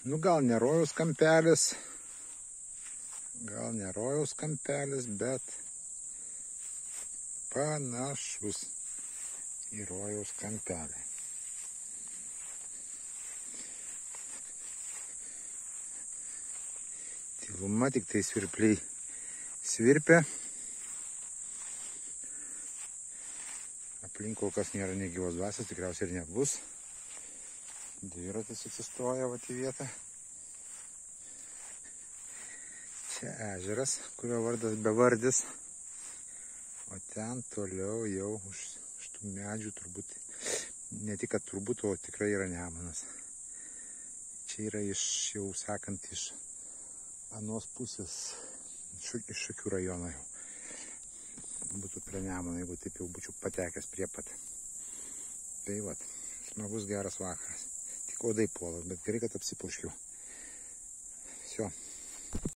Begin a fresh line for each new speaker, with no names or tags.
Nu gal ne rojaus kampelis, bet panašus į rojaus kampelį. Tyluma, tik tai svirpliai svirpia. Aplink kol kas nėra negyvos dvasios, tikriausiai ir nebus. Dviratis atsistoja vat į vietą. Čia ežeras, kurio vardas bevardis. O ten toliau jau už tų medžių turbūt, ne tik kad turbūt, o tikrai yra Nemunas. Čia yra jau sakant iš anos pusės, iš Šakių rajono jau. Būtų prie Nemuno, jeigu taip jau būčiau patekęs prie pat. Tai vat, smagus geras vakaras. Tik uodai puola, bet gerai, kad apsipuoškiau. Всё.